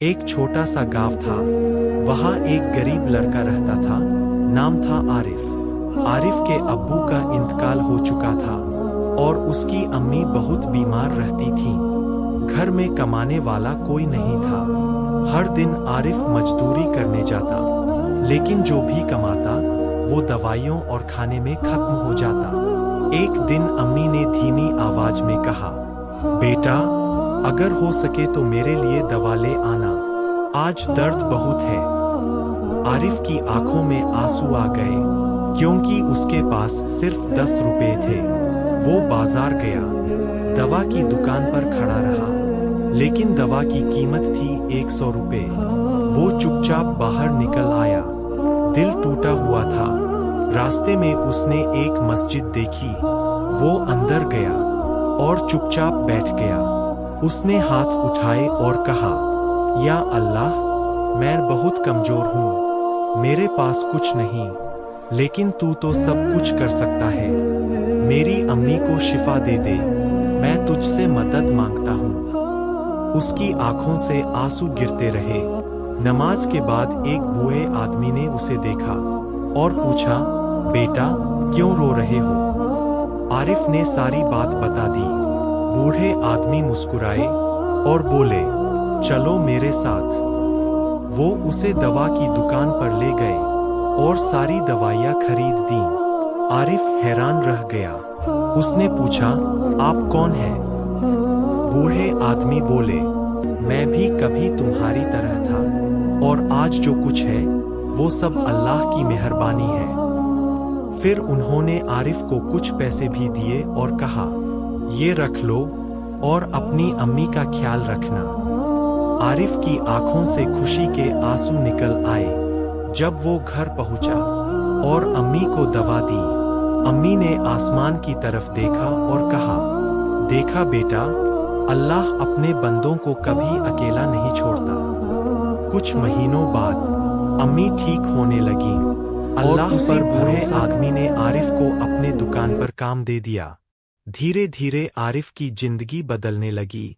एक छोटा सा गांव था। वहां एक गरीब लड़का रहता था। नाम था आरिफ। आरिफ के अब्बू का इंतकाल हो चुका था और उसकी अम्मी बहुत बीमार रहती थीं। घर में कमाने वाला कोई नहीं था। हर दिन आरिफ मजदूरी करने जाता, लेकिन जो भी कमाता वो दवाइयों और खाने में खत्म हो जाता। एक दिन अम्मी ने धीमी आवाज में कहा, बेटा, अगर हो सके तो मेरे लिए दवा ले आना, आज दर्द बहुत है। आरिफ की आंखों में आंसू आ गए, क्योंकि उसके पास सिर्फ 10 रुपए थे। वो बाजार गया, दवा की दुकान पर खड़ा रहा, लेकिन दवा की कीमत थी 100 रुपए। वो चुपचाप बाहर निकल आया, दिल टूटा हुआ था। रास्ते में उसने एक मस्जिद देखी। वो अंदर गया और चुपचाप बैठ गया। उसने हाथ उठाए और कहा, या अल्लाह, मैं बहुत कमजोर हूँ, मेरे पास कुछ नहीं, लेकिन तू तो सब कुछ कर सकता है। मेरी अम्मी को शिफा दे दे, मैं तुझसे मदद मांगता हूँ। उसकी आंखों से आंसू गिरते रहे। नमाज के बाद एक बूढ़े आदमी ने उसे देखा और पूछा, बेटा, क्यों रो रहे हो? आरिफ ने सारी बात बता दी। बूढ़े आदमी मुस्कुराए और बोले, चलो मेरे साथ। वो उसे दवा की दुकान पर ले गए और सारी दवाइयाँ खरीद दीं। आरिफ हैरान रह गया। उसने पूछा, आप कौन हैं? बूढ़े आदमी बोले, मैं भी कभी तुम्हारी तरह था, और आज जो कुछ है वो सब अल्लाह की मेहरबानी है। फिर उन्होंने आरिफ को कुछ पैसे भी दिए और कहा, ये रख लो और अपनी अम्मी का ख्याल रखना। आरिफ की आंखों से खुशी के आंसू निकल आए। जब वो घर पहुंचा और अम्मी को दवा दी, अम्मी ने आसमान की तरफ देखा और कहा, देखा बेटा, अल्लाह अपने बंदों को कभी अकेला नहीं छोड़ता। कुछ महीनों बाद अम्मी ठीक होने लगी। अल्लाह पर बूढ़े आदमी ने आरिफ को अपने दुकान पर काम दे दिया। धीरे धीरे आरिफ की जिंदगी बदलने लगी।